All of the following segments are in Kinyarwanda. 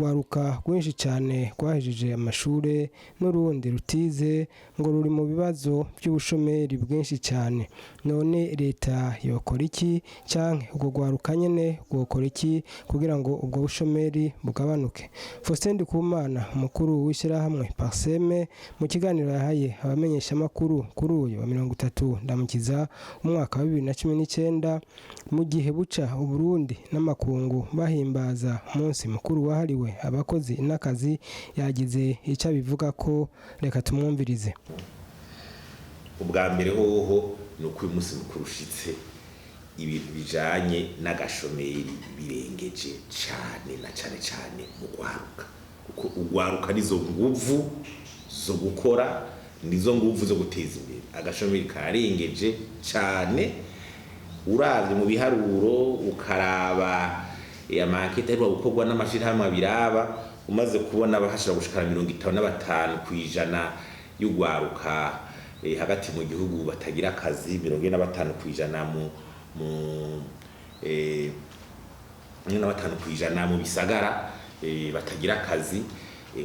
urwaruka rwinshi cyane rwahejeje amashure n'urundi rutize ngo ruri mu bibazo by'ubushomeri bwinshi cyane. None leta yokora iki canke urwo rwaruka nyene rwokora iki kugira ngo ubwo bushomeri bugabanuke? Faustin Ndikumana, umukuru w'ishyirahamwe Parseme, mu kiganiro yahaye abamenyeshamakuru kuri uyu wa 30 Ndamukiza umwaka wa 2019 mu gihe buca Uburundi n'amakungu bahimbaza umunsi mukuru wahariwe abakozi n'akazi, yagize icyo bivuga ko. Reka tumwumvirize. Ubwa mbere hoho nuko uyu munsi mukuru ushitse ibintu bijanye n'agashomeri birengeje cyane na cyane mu rwaruka, kuko urwaruka nizo nguvu zo gukora, nizo nguvu zo guteza imbere. Agashomeri karengeje cyane, uravye mu biharuro ukaraba amakete ariko gukorwa n'amashirahamwe abiraba, umaze kubona bahashira gushikana 55% y'urwaruka hagati mu gihugu batagira akazi, 45% mu bisagara batagira akazi.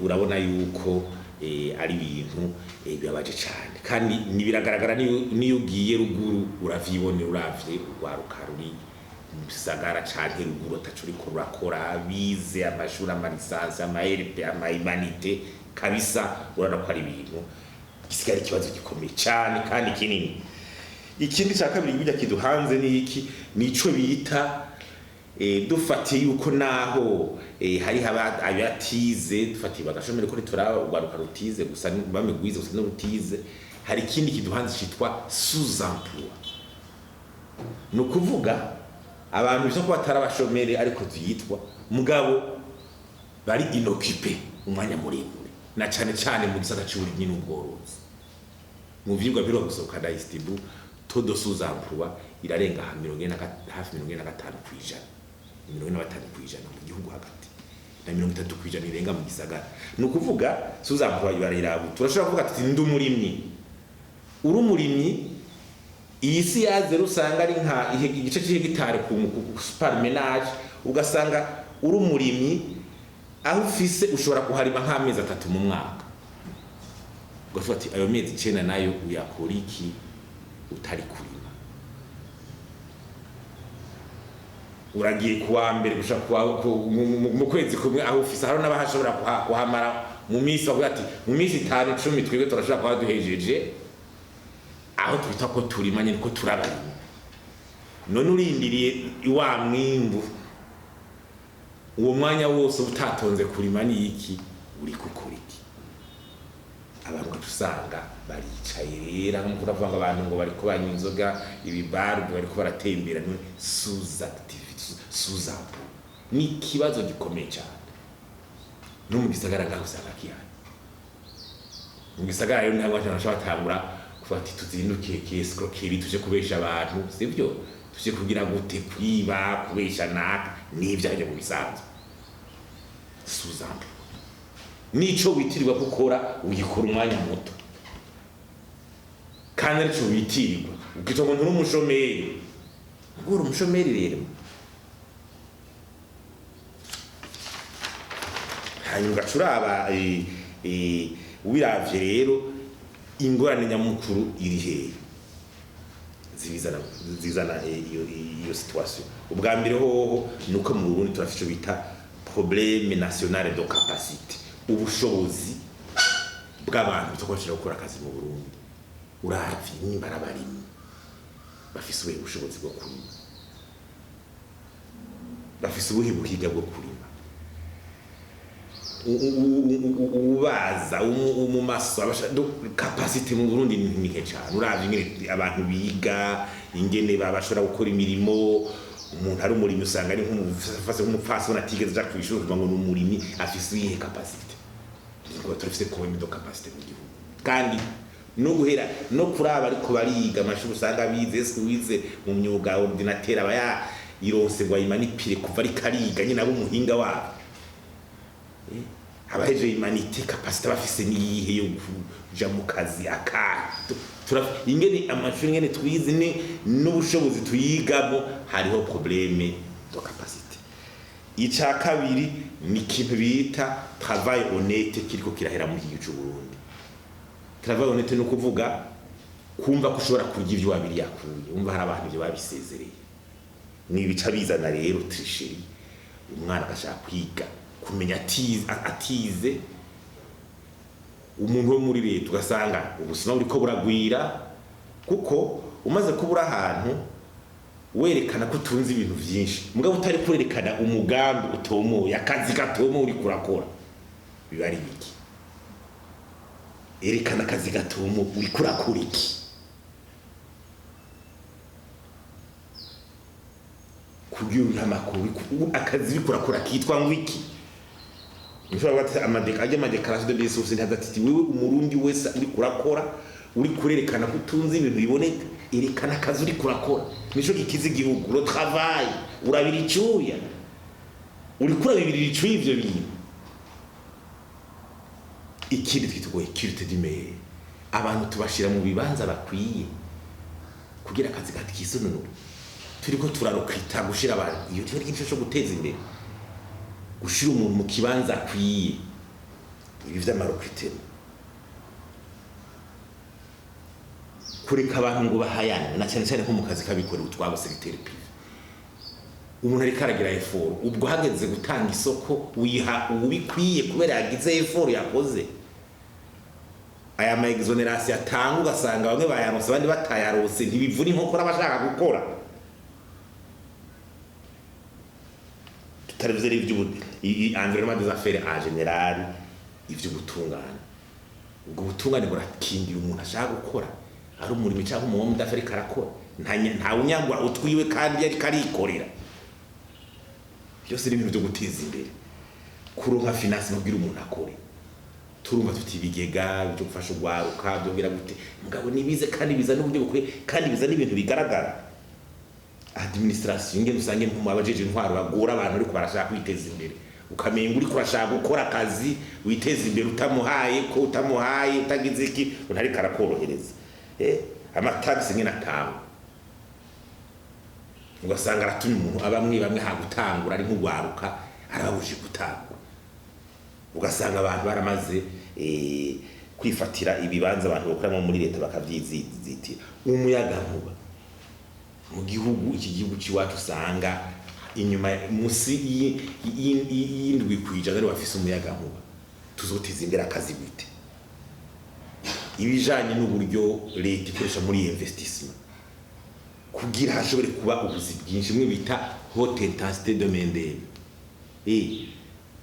Urabona yuko ari ibintu bibabaje cyane, kandi nibiragaragara niyo ugiye ruguru uravyibonera, uravye urwaruka ruri mu bisagara canke ruguru atacuri ko rurakora, bize amashuri amalisansi amaherpe amahumanite kabisa, urabona ko ari ibintu gisigara ikibazo gikomeye cyane kandi kinini. Ikindi cya kabiri bijya kiduhanze ni iki, nico bita dufatiye yuko naho hari abatize, dufatiye bagashomere ko turarwaruka rutize gusa bamegwize gusa n'urutize, hari ikindi kiduhanze cyitwa sous-emploi. No kuvuga abantu byo kuba tarabashomere ariko tuyitwa mugabo bari inoccupé umwanya muremure, na cyane mu gisata cy'uburimyi n'ubworozi. Mu vyigwa biro gusohoka da istibu todo sous-emploi irarenga hafi 45%, 45% mu gihugu hagati na 30% irenga mu gisagara. No kuvuga sous-emploi ibarirabu, turashobora kuvuga ati ndi umurimyi, uri umurimyi iyi si yaze rusanga ari nka igice cy'hegitare ku super menage, ugasanga uri umurimyi aho ufise ushobora kuharima nk'amezi 3 mu mwaka. Ugavuga ati ayo mezi 9 nayo uyakora iki utari kurima? Uragiye kuwa mbere gushaka mu kwezi kumwe aho ufise haro n'abahashobora kuhamara mu minsi, bavuga ati mu minsi 5 10 twebwe turashaka kuba duhejeje aho twita ko turima nyine ko turabarima. None urindiriye iwa mwimbu uwo mwanya wose utatonze kurima ni iki, uri gukora iki? Abantu dusanga baricaye rero nko kuravanga abantu ngo bari kubanywa inzoga ibibaru, bari ko baratembera no sous-activité sous-emploi. Ni kibazo gikomeye cyane no mu gisagara ngaho usanga kihari. Mu gisagara rero ntabwo batangura kuvuga ati tuzindukiye escroquerie tuje kubesha abantu, sivyo tuje kugira gute kwiba kubesha naka n'ibyaje mu bisanzwe. Sous-emploi nico witirirwa gukora uyikora umwanya muto, kandi arico witirirwa ukitongo nturi umushomeri. Ngura umushomeri rero hanyuma gacuraba ubiravye rero ingorane nyamukuru iri hehe zizana iyo situation. Ubwa mbere hoho nuko mu Burundi turafite ico bita problème national de capacité, ubushobozi bw'abantu tukoshira gukora akazi mu Burundi. Uravye nimba arabarimi bafise ubushobozi bwo kurima, bafise ubuhiga bwo kurima, ubaza umumaso capacité mu Burundi ni nke cyane. Uravye ingene abantu biga, ingene babashobora gukora imirimo. Umuntu ari umurimi usanga ari nk'umupfasi unatigeze aja kwishura ngo n'umurimi afise ihe capacité. Ngo turafise problème de capacité mu gihugu, kandi no guhera no kuraba ariko bariga amashuri usanga bize wize mu myuga ordinateur aba ironse ngo ayimanipire kuva ari kariga nyine abo muhinga wabo. Abaheje imanite capacité bafise niyihe yo kuja mu kazi akato. Ingene amashuri ngene twize n'ubushobozi tuyigamo hariho problème de capacité. Ica kabiri ni ikintu bita travail honnête kiriko kirahera mu gihugu cy'u Burundi. Travail honnête no kuvuga kumva ko ushobora kurya ivyo wabiri yakuye, umva hari abantu byo babisezereye. Ni bica bizana rero tricherie, umwana agashaka kwiga kumenya atize umuntu wo muri leta ugasanga ubusina buriko buragwira, kuko umaze kubura ahantu werekana ko utunze ibintu vyinshi mugabo utari kurerekana umugambi utomoye, akazi gatomo uri kurakora, biba ari biki? Erekana akazi gatomo uri kurakora iki? Kugira amakuru akazi bikurakora kitwa ngo iki? Nshobora gute amadekarasiyo de bisource ntazatiti wewe umurundi wese uri kurakora, uri kurerekana ko utunze ibintu biboneka, erekana akazi uri kurakora. Nico kikiza igihugu, le travail, urabira icuya, uri kurabibirira icuya ivyo bintu. Ikindi twitugoye culte du maire, abantu tubashira mu bibanza bakwiye kugira akazi gatikisonoro. Turiko turarokita gushira abantu, iyo cyo kintu cyo guteza imbere, gushira umuntu mu kibanza akwiye, ibi vy'amarokitero. Kureka abantu ngo bahayane na cyane cyane nko mu kazi kabikorera utwabo secteur privé. Umuntu ari karagira effort, ubwo hageze gutanga isoko wiha ubikwiye kubera yagize effort yakoze. Aya ma exoneration atanga ugasanga bamwe bayaronse abandi batayarose, ntibivuna inkokora abashaka gukora. Tutarevye ivy'ubuti environnement des affaires en général, ivy'ubutungane. Ubwo butungane burakingira umuntu ashaka gukora. Ari umurimo cyangwa umuntu mudafari karakora, nta unyangwa utwiwe kandi yari karikorera. Byose ni ibintu byo guteza imbere, kuronka finance no kugira umuntu akore. Turumva tuti ibigega byo gufasha ugwaruka byo gira gute, mugabo nibize kandi biza n'uburyo bukwe kandi biza n'ibintu bigaragara. Administration nge musange mu abajeje intwaro bagura abantu ariko barashaka kwiteza imbere, ukamenga uri kurashaka gukora akazi witeza imbere utamuhaye utagize iki unari karakorohereza. Amataxi ngena tawo ugasanga aratumye umuntu abamwe hagutangura ari nk'ugwaruka arabuje gutangura, ugasanga abantu baramaze kwifatira ibibanza abantu bakoramo muri leta bakavyizitira. Umuyaga nkuba mu gihugu, iki gihugu ciwacu usanga inyuma musi y'indwi kwijana ari bafise umuyaga nkuba. Tuzoteza imbere akazi gute? Ibijanye n'uburyo leta ikoresha muri investissement kugira hashobore kuba ubuzi bwinshi mwe bita haute intensité de main d'œuvre.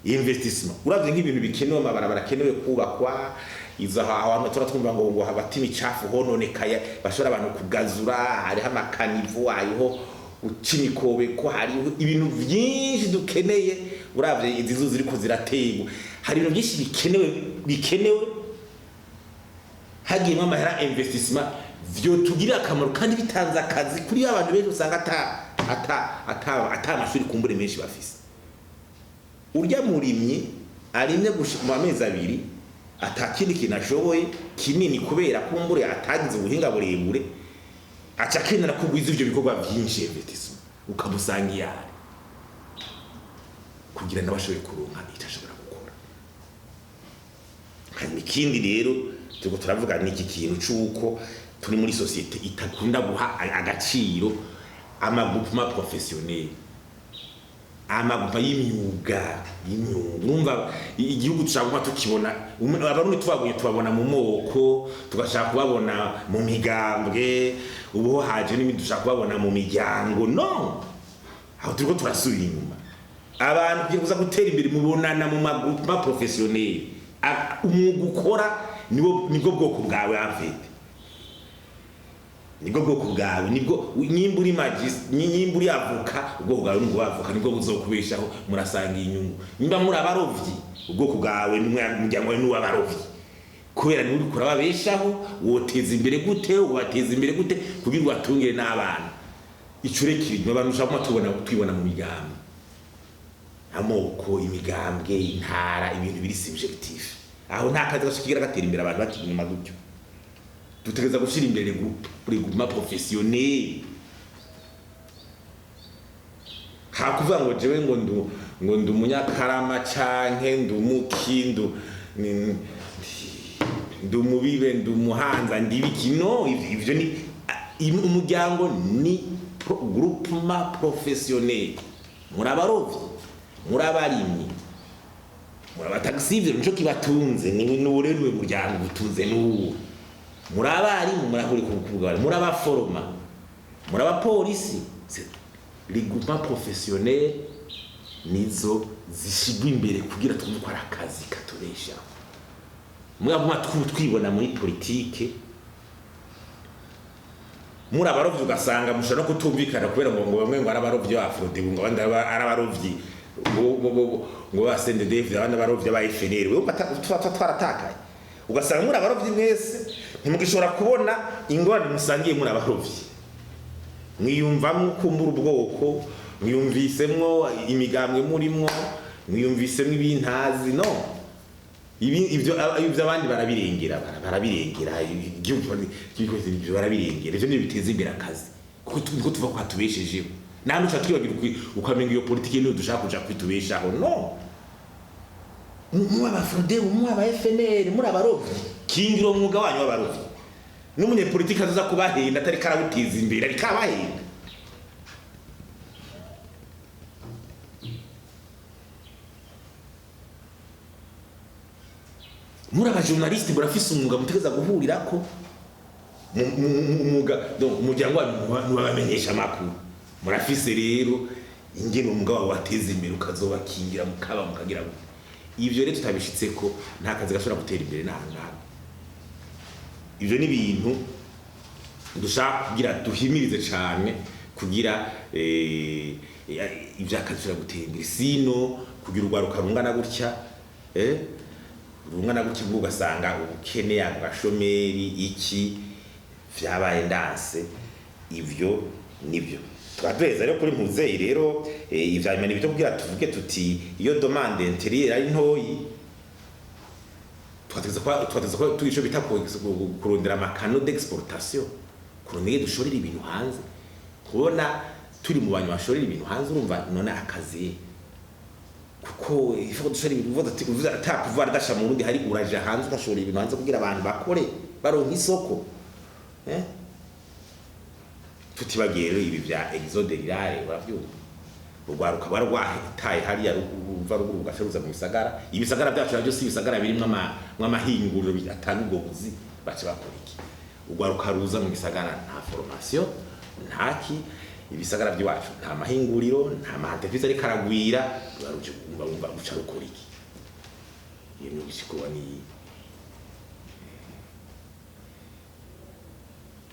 Investissement uravye nk'ibintu bikenewe, amabarabara kenewe kubakwa, iza ahantu turatwumva ngo habati imicafu hononekaye bashobora abantu kugazura, hariho amakanivo, hariho ucinikobe, ko hariho ibintu byinshi dukeneye. Uravye izi nzu ziriko zirategwa, hari ibintu byinshi bikenewe hagiyemo amahera investissement vyo tugira akamaro kandi bitanze akazi kuri abantu benshi usanga ata amashuri kumbure menshi bafise. Urya murimye arimye mu amezi abiri atakindi kintu ashoboye kinini kubera kumbure atagize ubuhinga burebure, aca kenera kugwiza ivyo bikorwa byinshi investissement ukamusanga yari kugira nabashoboye kuronka itashobora gukora. Kandi ikindi rero tuko turavuga n'iki kintu cyuko turi muri societe itakunda guha agaciro amagroupement professionnel, amagupa y'imyuga. Numva igihugu cyangwa tukibona abarundi tubabona mu moko, tugashaka kubabona mu migambwe, ubu haje n'ibindi dushaka kubabona mu miryango. No, aho turiko turasubira inyuma. Abantu kugira gutera imbere mubonana mu magroupement professionnel, umwuga ukora nibwo bwoko bwawe afite, nibwo bwoko bwawe, nibwo nyimburi nyimburi avuka, ubwoko bwawe ngo bavuka nibwo buzokubeshaho, murasanga inyungu. Nimba muri abarovyi, ubwoko bwawe n'umuryango wawe n'uwabarovyi, kubera ni uri kurababeshaho, woteza imbere gute, ubateza imbere gute kugira ubatungire n'abana. Icurekirije abantu ushaka twibona mu migambi, amoko, imigambwe, intara, ibintu biri subjectif. Aho nta kazi gashikigira gatera imbere abantu bakinyuma gutyo. Dutegeza gushira imbere groupement professionnel. hakuvuga ngo jewe ngo ndumunyakarama canke ndumuki ndumubibe ndumuhanza ndibikino ivyo ni umuryango ni groupement professionnel murabarovyi murabarimyi murabataxivye nico kibatunze ni n'uburenwe muryango butunze n'ubu murabari murahuri kuvuga murabaforoma murabapolisi les groupements professionnels nizo zishigwa imbere kugira twumve ko ari akazi katubesha mwabuma twibona muri politike murabarovyi ugasanga mushobora kutumvikana kubera ngo bamwe ngo arabarovyi ba Frode ngo abandi arabarovyi ngo ba CNDD abandi abarovyi ba FNL we twaratakaye ugasanga murabarovyi mwese ntimugishobora kubona ingorane musangiye murabarovyi mwiyumvamwo kumbura ubwoko mwiyumvisemwo imigambwe murimwo mwiyumvisemwo ibintazi no ivyo abandi barabirengera igihugu barabirengera ivyo biteza imbere akazi kuko tuva kwa tubeshejeho namwe twatwibagira ukamenga iyo politike niyo dushaka kuja kwitubeshaho no mu abafrode mu aba FNL muri abarovyi kingira umwuga wanyu w'abarovyi n'umunye politike azaza kubahenda atari karabutiza imbere ari kabahenda muri abajournaliste burafise umwuga mutegeza guhurirako umwuga donc umuryango wanyu wabamenyesha amakuru murafise rero ingene umwuga wawe wateza imbere ukazobakingira mukaba mukagira ivyo rero tutabishitseko nta kazi gashobora gutera imbere nahangana ivyo ni ibintu dushaka kugira duhimirize cane kugira ivyo akazi gashobora gutera imbere sino kugira urwaruka rungana gutya rungana gutya ugasanga ubukene agashomeri iki vyabaye ndanse ivyo nibyo twatweza rero kuri muzeyi rero ivyamene byo kugira tuvuge tuti iyo demande intérieure ari ntoyi twateza ko tugisho bita kurondera amakano d'exportation kurondera dushorera ibintu hanze kubona turi mu banyu bashorera ibintu hanze urumva none akazi kuko ifo dushorera ibintu uvuza atakuva adasha mu rundi hari uraje hanze ugashorera ibintu hanze kugira abantu bakore baronka isoko tutibagere ibi bya exode rirare baravyumva urwaruka barwahitaye hariya ruva ruguru ugasharuza mu bisagara ibisagara byacu nabyo si ibisagara birimwe amahinguriro atanga ubwo buzi bace bakora iki urwaruka ruza mu bisagara nta formation ntaki ibisagara by'iwacu nta mahinguriro nta mahantefisi ari karagwira baruje kumva buca rukora iki yemwe bishikuba ni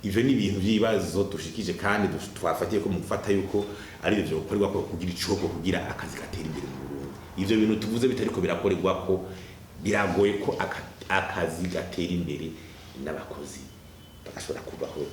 ivyo ni ibintu by'ibibazo dushikije kandi twafatiye ko mu gufata yuko ari byo gukorerwa ko kugira icoko kugira akazi gatera imbere mu Burundi ivyo bintu tuvuze bitariko birakorerwa ko biragoye ko akazi gatera imbere n'abakozi bagashobora kubaho